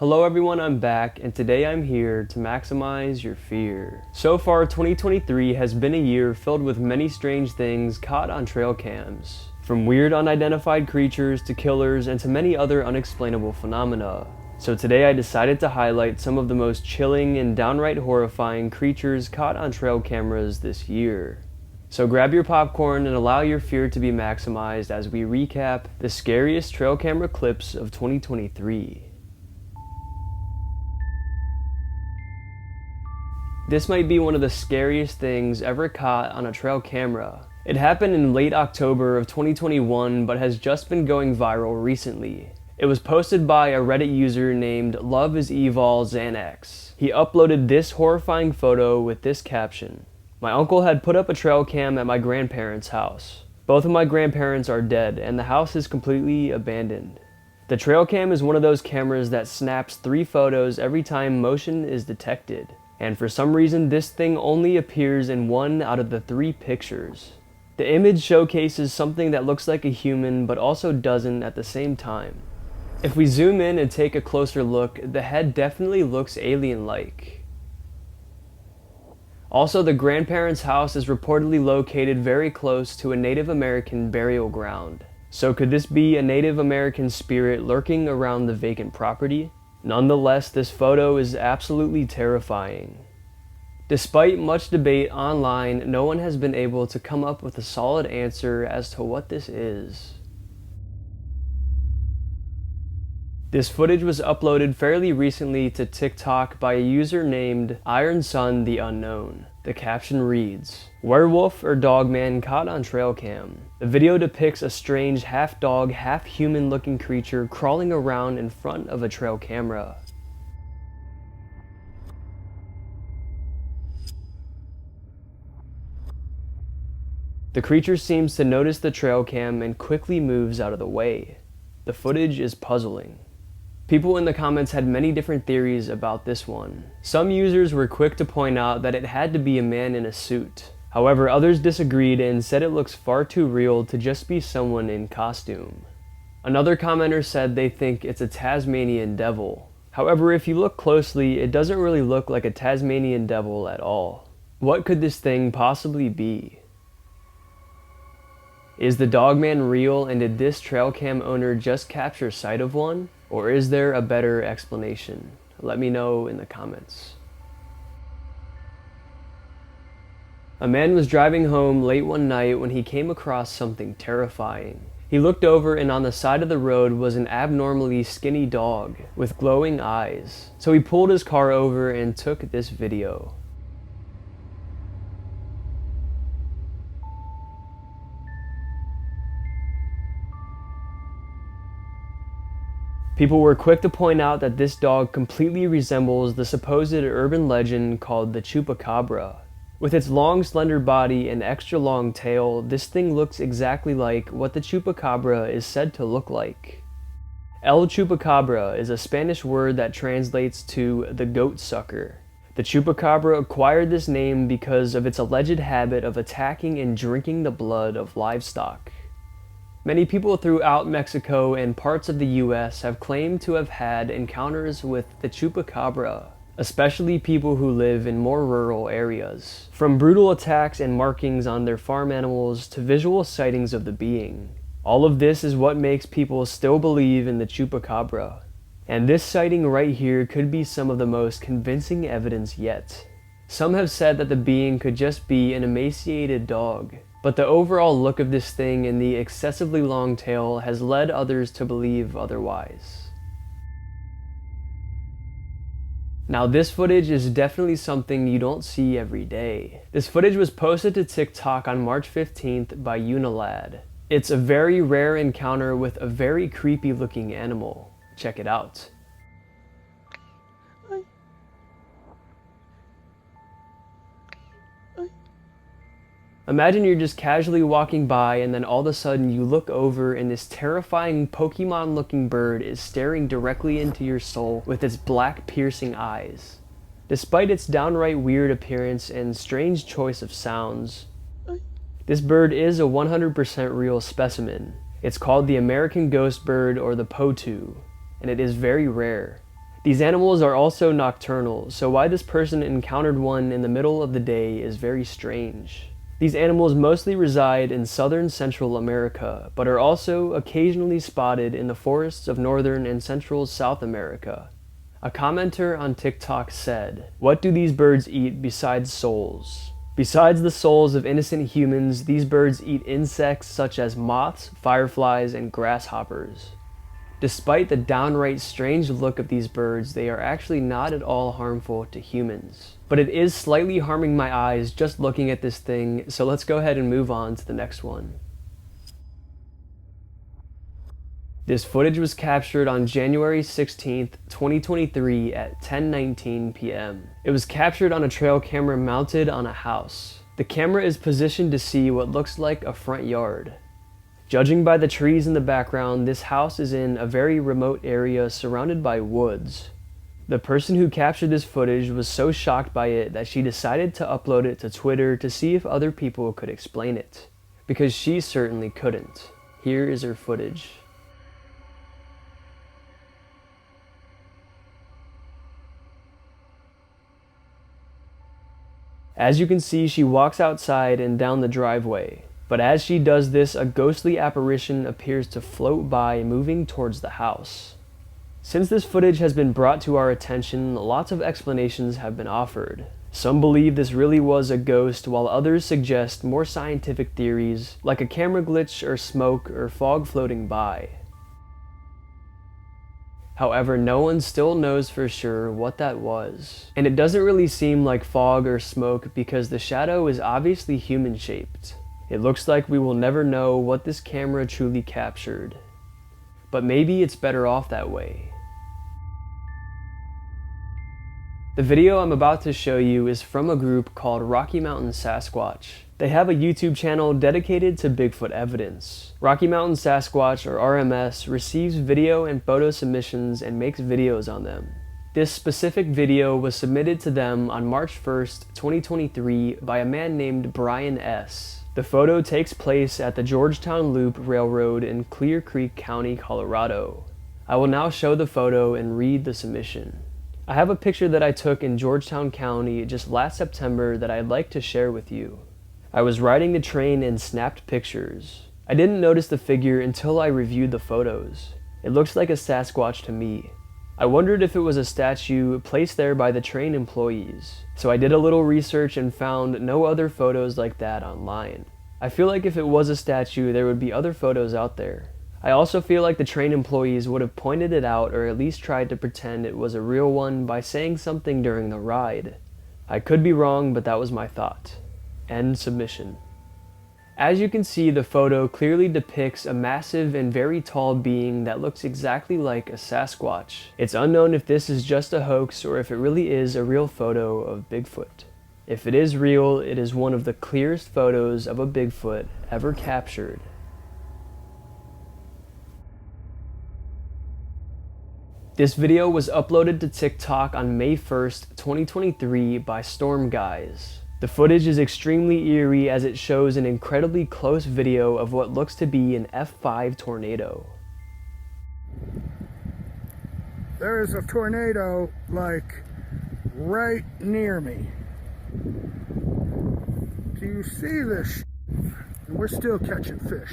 Hello everyone, I'm back, and today I'm here to maximize your fear. So far, 2023 has been a year filled with many strange things caught on trail cams. From weird unidentified creatures to killers and to many other unexplainable phenomena. So today I decided to highlight some of the most chilling and downright horrifying creatures caught on trail cameras this year. So grab your popcorn and allow your fear to be maximized as we recap the scariest trail camera clips of 2023. This might be one of the scariest things ever caught on a trail camera. It happened in late October of 2021 but has just been going viral recently. It was posted by a Reddit user named LoveIsEvolXanax. He uploaded this horrifying photo with this caption. My uncle had put up a trail cam at my grandparents' house. Both of my grandparents are dead and the house is completely abandoned. The trail cam is one of those cameras that snaps 3 photos every time motion is detected. And for some reason this thing only appears in 1 out of the 3 pictures. The image showcases something that looks like a human but also doesn't at the same time. If we zoom in and take a closer look, the head definitely looks alien-like. Also, the grandparents' house is reportedly located very close to a Native American burial ground. So could this be a Native American spirit lurking around the vacant property? Nonetheless, this photo is absolutely terrifying. Despite much debate online, no one has been able to come up with a solid answer as to what this is. This footage was uploaded fairly recently to TikTok by a user named IronSun the Unknown. The caption reads, "Werewolf or dogman caught on trail cam." The video depicts a strange half-dog, half-human looking creature crawling around in front of a trail camera. The creature seems to notice the trail cam and quickly moves out of the way. The footage is puzzling. People in the comments had many different theories about this one. Some users were quick to point out that it had to be a man in a suit. However, others disagreed and said it looks far too real to just be someone in costume. Another commenter said they think it's a Tasmanian devil. However, if you look closely, it doesn't really look like a Tasmanian devil at all. What could this thing possibly be? Is the dogman real, and did this trail cam owner just capture sight of one? Or is there a better explanation? Let me know in the comments. A man was driving home late one night when he came across something terrifying. He looked over and on the side of the road was an abnormally skinny dog with glowing eyes. So he pulled his car over and took this video. People were quick to point out that this dog completely resembles the supposed urban legend called the Chupacabra. With its long, slender body and extra long tail, this thing looks exactly like what the Chupacabra is said to look like. El Chupacabra is a Spanish word that translates to the goat sucker. The Chupacabra acquired this name because of its alleged habit of attacking and drinking the blood of livestock. Many people throughout Mexico and parts of the US have claimed to have had encounters with the Chupacabra, especially people who live in more rural areas. From brutal attacks and markings on their farm animals to visual sightings of the being. All of this is what makes people still believe in the Chupacabra. And this sighting right here could be some of the most convincing evidence yet. Some have said that the being could just be an emaciated dog. But the overall look of this thing and the excessively long tail has led others to believe otherwise. Now this footage is definitely something you don't see every day. This footage was posted to TikTok on March 15th by Unilad. It's a very rare encounter with a very creepy looking animal. Check it out. Imagine you're just casually walking by and then all of a sudden you look over and this terrifying Pokemon looking bird is staring directly into your soul with its black piercing eyes. Despite its downright weird appearance and strange choice of sounds, this bird is a 100% real specimen. It's called the American ghost bird or the potu, and it is very rare. These animals are also nocturnal, so why this person encountered one in the middle of the day is very strange. These animals mostly reside in southern Central America, but are also occasionally spotted in the forests of northern and central South America. A commenter on TikTok said, "What do these birds eat besides souls?" Besides the souls of innocent humans, these birds eat insects such as moths, fireflies, and grasshoppers. Despite the downright strange look of these birds, they are actually not at all harmful to humans. But it is slightly harming my eyes just looking at this thing, so let's go ahead and move on to the next one. This footage was captured on January 16th, 2023 at 10:19 p.m. It was captured on a trail camera mounted on a house. The camera is positioned to see what looks like a front yard. Judging by the trees in the background, this house is in a very remote area surrounded by woods. The person who captured this footage was so shocked by it that she decided to upload it to Twitter to see if other people could explain it, because she certainly couldn't. Here is her footage. As you can see, she walks outside and down the driveway. But as she does this, a ghostly apparition appears to float by, moving towards the house. Since this footage has been brought to our attention, lots of explanations have been offered. Some believe this really was a ghost, while others suggest more scientific theories, like a camera glitch or smoke or fog floating by. However, no one still knows for sure what that was. And it doesn't really seem like fog or smoke because the shadow is obviously human-shaped. It looks like we will never know what this camera truly captured. But maybe it's better off that way. The video I'm about to show you is from a group called Rocky Mountain Sasquatch. They have a YouTube channel dedicated to Bigfoot evidence. Rocky Mountain Sasquatch, or RMS, receives video and photo submissions and makes videos on them. This specific video was submitted to them on March 1st, 2023 by a man named Brian S. The photo takes place at the Georgetown Loop Railroad in Clear Creek County, Colorado. I will now show the photo and read the submission. I have a picture that I took in Georgetown County just last September that I'd like to share with you. I was riding the train and snapped pictures. I didn't notice the figure until I reviewed the photos. It looks like a Sasquatch to me. I wondered if it was a statue placed there by the train employees, so I did a little research and found no other photos like that online. I feel like if it was a statue, there would be other photos out there. I also feel like the train employees would have pointed it out or at least tried to pretend it was a real one by saying something during the ride. I could be wrong, but that was my thought. End submission. As you can see, the photo clearly depicts a massive and very tall being that looks exactly like a Sasquatch. It's unknown if this is just a hoax or if it really is a real photo of Bigfoot. If it is real, it is one of the clearest photos of a Bigfoot ever captured. This video was uploaded to TikTok on May 1st, 2023 by Storm Guys. The footage is extremely eerie as it shows an incredibly close video of what looks to be an F5 tornado. There is a tornado, like, right near me. Do you see this? And we're still catching fish.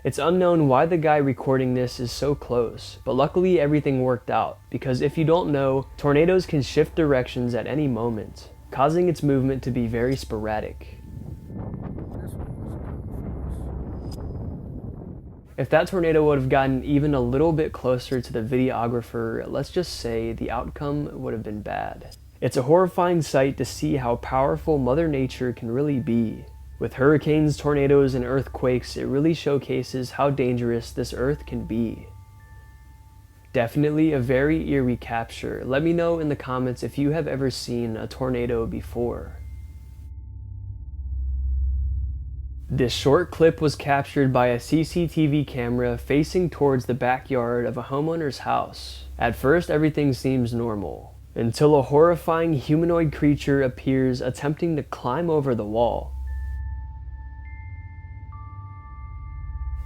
It's unknown why the guy recording this is so close, but luckily everything worked out, because if you don't know, tornadoes can shift directions at any moment, causing its movement to be very sporadic. If that tornado would have gotten even a little bit closer to the videographer, let's just say the outcome would have been bad. It's a horrifying sight to see how powerful Mother Nature can really be. With hurricanes, tornadoes, and earthquakes, it really showcases how dangerous this earth can be. Definitely a very eerie capture. Let me know in the comments if you have ever seen a tornado before. This short clip was captured by a CCTV camera facing towards the backyard of a homeowner's house. At first, everything seems normal, until a horrifying humanoid creature appears attempting to climb over the wall.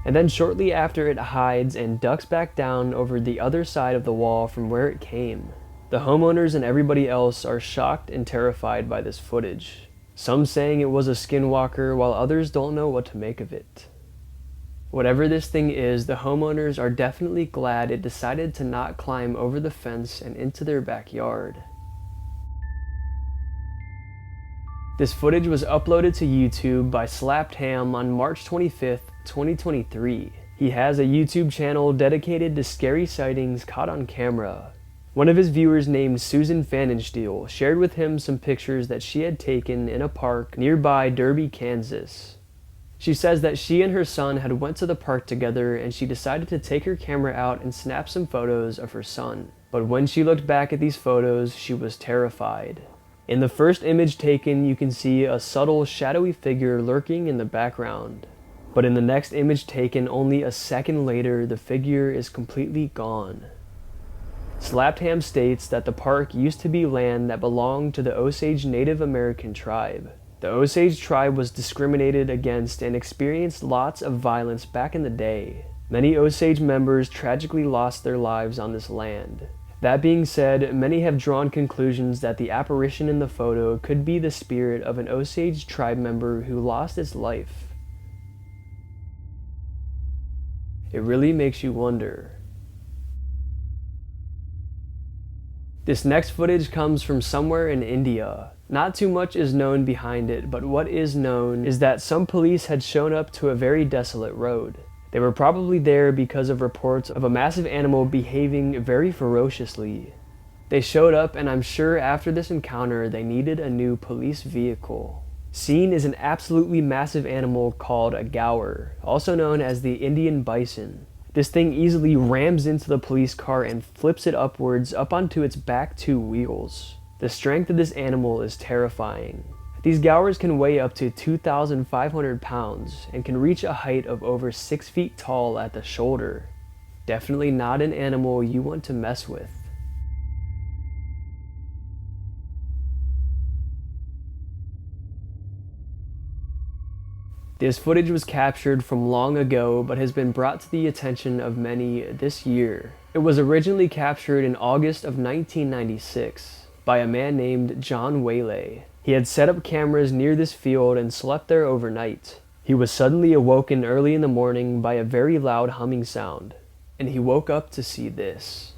and then shortly after it hides and ducks back down over the other side of the wall from where it came. The homeowners and everybody else are shocked and terrified by this footage. Some saying it was a skinwalker, while others don't know what to make of it. Whatever this thing is, the homeowners are definitely glad it decided to not climb over the fence and into their backyard. This footage was uploaded to YouTube by Slapped Ham on March 25th, 2023. He has a YouTube channel dedicated to scary sightings caught on camera. One of his viewers named Susan Fanenstiel shared with him some pictures that she had taken in a park nearby Derby, Kansas. She says that she and her son had went to the park together and she decided to take her camera out and snap some photos of her son. But when she looked back at these photos, she was terrified. In the first image taken, you can see a subtle, shadowy figure lurking in the background. But in the next image taken only a second later, the figure is completely gone. Slapped Ham states that the park used to be land that belonged to the Osage Native American tribe. The Osage tribe was discriminated against and experienced lots of violence back in the day. Many Osage members tragically lost their lives on this land. That being said, many have drawn conclusions that the apparition in the photo could be the spirit of an Osage tribe member who lost its life. It really makes you wonder. This next footage comes from somewhere in India. Not too much is known behind it, but what is known is that some police had shown up to a very desolate road. They were probably there because of reports of a massive animal behaving very ferociously. They showed up, and I'm sure after this encounter they needed a new police vehicle. Seen is an absolutely massive animal called a gaur, also known as the Indian bison. This thing easily rams into the police car and flips it upwards up onto its back two wheels. The strength of this animal is terrifying. These gaurs can weigh up to 2,500 pounds and can reach a height of over 6 feet tall at the shoulder. Definitely not an animal you want to mess with. This footage was captured from long ago but has been brought to the attention of many this year. It was originally captured in August of 1996 by a man named John Whaley. He had set up cameras near this field and slept there overnight. He was suddenly awoken early in the morning by a very loud humming sound, and he woke up to see this.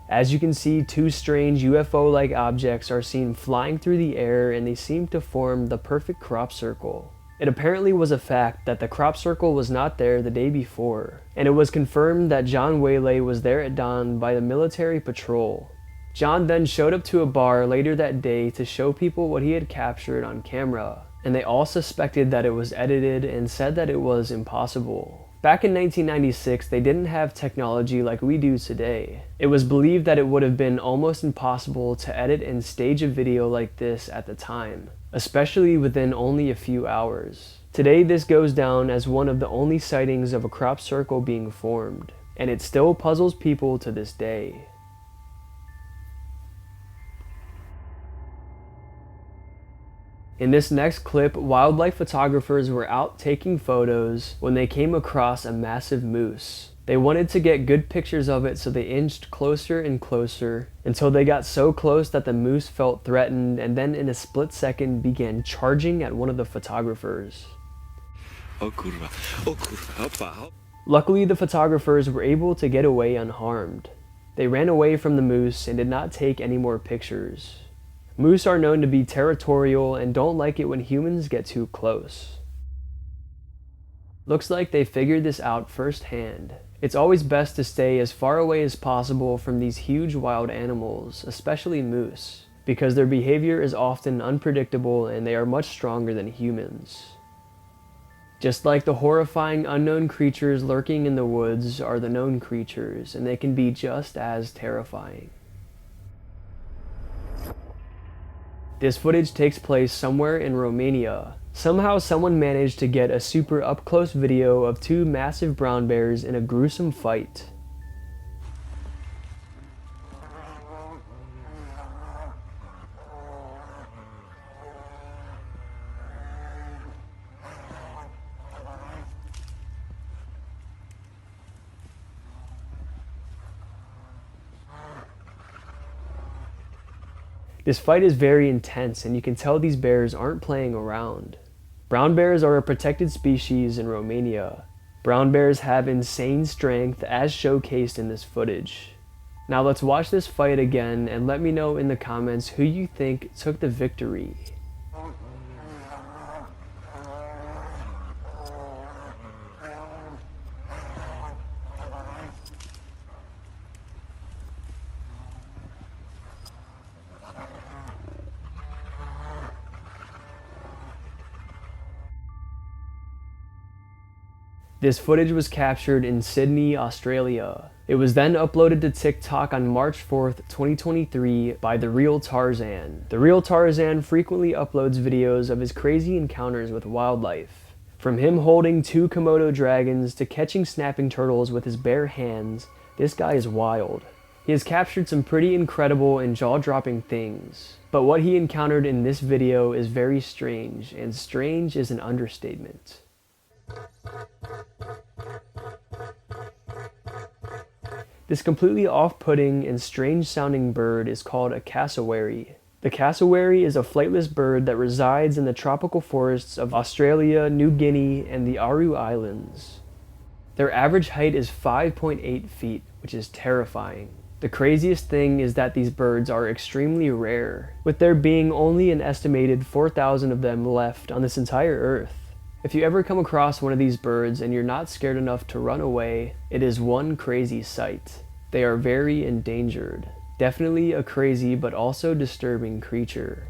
As you can see, two strange UFO-like objects are seen flying through the air, and they seem to form the perfect crop circle. It apparently was a fact that the crop circle was not there the day before, and it was confirmed that John Whaley was there at dawn by the military patrol. John then showed up to a bar later that day to show people what he had captured on camera, and they all suspected that it was edited and said that it was impossible. Back in 1996, they didn't have technology like we do today. It was believed that it would have been almost impossible to edit and stage a video like this at the time, especially within only a few hours. Today, this goes down as one of the only sightings of a crop circle being formed, and it still puzzles people to this day. In this next clip, wildlife photographers were out taking photos when they came across a massive moose. They wanted to get good pictures of it, so they inched closer and closer until they got so close that the moose felt threatened, and then in a split second began charging at one of the photographers. Luckily, the photographers were able to get away unharmed. They ran away from the moose and did not take any more pictures. Moose are known to be territorial and don't like it when humans get too close. Looks like they figured this out firsthand. It's always best to stay as far away as possible from these huge wild animals, especially moose, because their behavior is often unpredictable and they are much stronger than humans. Just like the horrifying unknown creatures lurking in the woods are the known creatures, and they can be just as terrifying. This footage takes place somewhere in Romania. Somehow someone managed to get a super up-close video of two massive brown bears in a gruesome fight. This fight is very intense, and you can tell these bears aren't playing around. Brown bears are a protected species in Romania. Brown bears have insane strength as showcased in this footage. Now let's watch this fight again and let me know in the comments who you think took the victory. This footage was captured in Sydney, Australia. It was then uploaded to TikTok on March 4th, 2023 by The Real Tarzan. The Real Tarzan frequently uploads videos of his crazy encounters with wildlife. From him holding 2 Komodo dragons to catching snapping turtles with his bare hands, this guy is wild. He has captured some pretty incredible and jaw-dropping things. But what he encountered in this video is very strange, and strange is an understatement. This completely off-putting and strange-sounding bird is called a cassowary. The cassowary is a flightless bird that resides in the tropical forests of Australia, New Guinea, and the Aru Islands. Their average height is 5.8 feet, which is terrifying. The craziest thing is that these birds are extremely rare, with there being only an estimated 4,000 of them left on this entire Earth. If you ever come across one of these birds and you're not scared enough to run away, it is one crazy sight. They are very endangered. Definitely a crazy but also disturbing creature.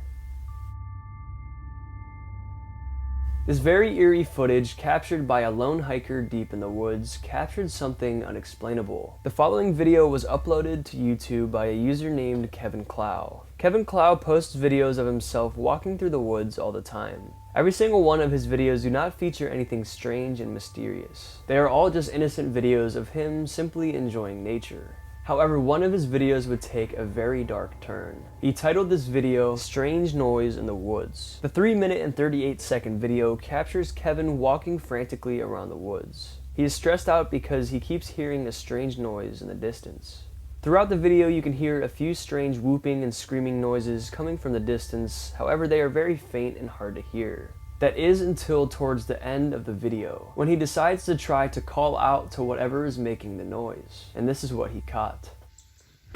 This very eerie footage, captured by a lone hiker deep in the woods, captured something unexplainable. The following video was uploaded to YouTube by a user named Kevin Clow. Kevin Clow posts videos of himself walking through the woods all the time. Every single one of his videos do not feature anything strange and mysterious. They are all just innocent videos of him simply enjoying nature. However, one of his videos would take a very dark turn. He titled this video, "Strange Noise in the Woods." The 3-minute and 38-second video captures Kevin walking frantically around the woods. He is stressed out because he keeps hearing a strange noise in the distance. Throughout the video, you can hear a few strange whooping and screaming noises coming from the distance, however they are very faint and hard to hear. That is until towards the end of the video, when he decides to try to call out to whatever is making the noise, and this is what he caught.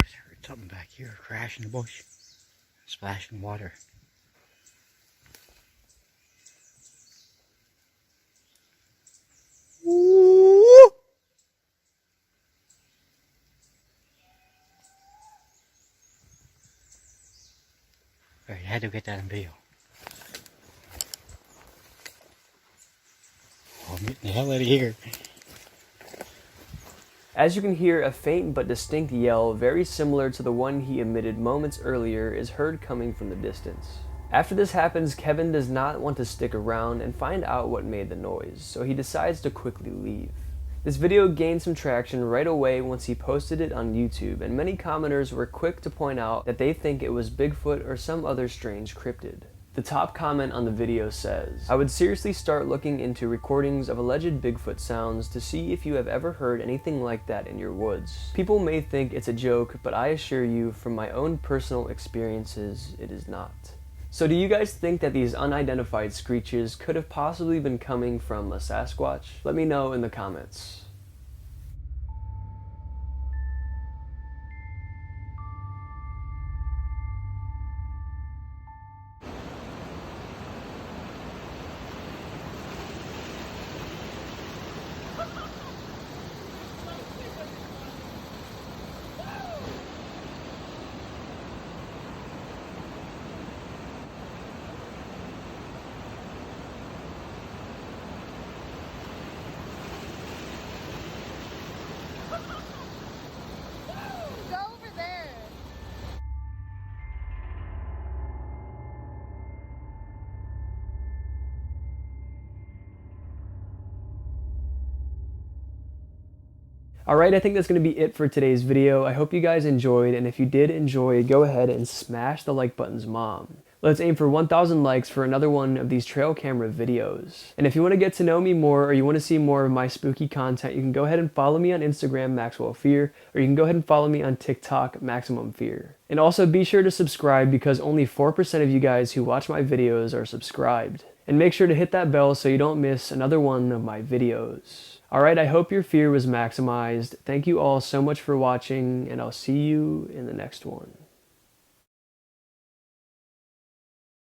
I heard something back here, crash in the bush, splashing water. Ooh. I had to get that in video. Oh, I'm getting the hell out of here. As you can hear, a faint but distinct yell, very similar to the one he emitted moments earlier, is heard coming from the distance. After this happens, Kevin does not want to stick around and find out what made the noise, so he decides to quickly leave. This video gained some traction right away once he posted it on YouTube, and many commenters were quick to point out that they think it was Bigfoot or some other strange cryptid. The top comment on the video says, "I would seriously start looking into recordings of alleged Bigfoot sounds to see if you have ever heard anything like that in your woods. People may think it's a joke, but I assure you from my own personal experiences, it is not." So do you guys think that these unidentified screeches could have possibly been coming from a Sasquatch? Let me know in the comments. Alright, I think that's going to be it for today's video. I hope you guys enjoyed, and if you did enjoy, go ahead and smash the like button's mom. Let's aim for 1,000 likes for another one of these trail camera videos. And if you want to get to know me more or you want to see more of my spooky content, you can go ahead and follow me on Instagram, Maxwell Fear, or you can go ahead and follow me on TikTok, Maximum Fear. And also be sure to subscribe because only 4% of you guys who watch my videos are subscribed. And make sure to hit that bell so you don't miss another one of my videos. Alright, I hope your fear was maximized. Thank you all so much for watching, and I'll see you in the next one.